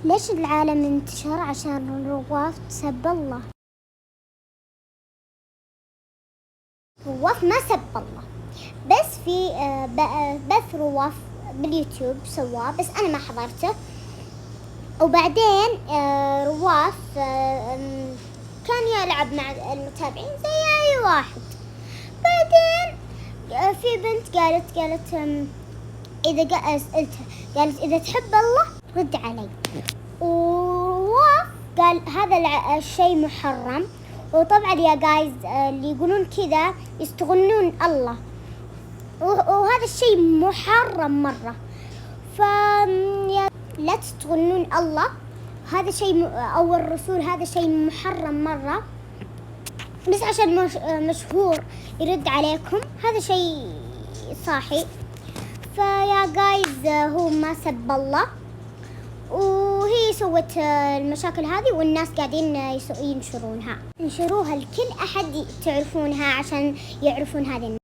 ليش العالم انتشر؟ عشان رواف سب الله. رواف ما سب الله، بس في بث رواف باليوتيوب سواه، بس أنا ما حضرته. وبعدين رواف كان يلعب مع المتابعين زي أي واحد. بعدين في بنت قالت إذا سألتها قالت إذا تحب الله رد علي. ورواف قال هذا الشيء محرم. وطبعا يا جايز اللي يقولون كذا يستغلون الله، وهذا الشيء محرم مرة. لا تستغلون الله، هذا شيء أو الرسول، هذا شيء محرم مرة. بس عشان مشهور يرد عليكم، هذا شيء صاحي. فيا جايز هو ما سب الله، وهي سوت المشاكل هذه، والناس قاعدين ينشروها لكل أحد تعرفونها عشان يعرفون هذه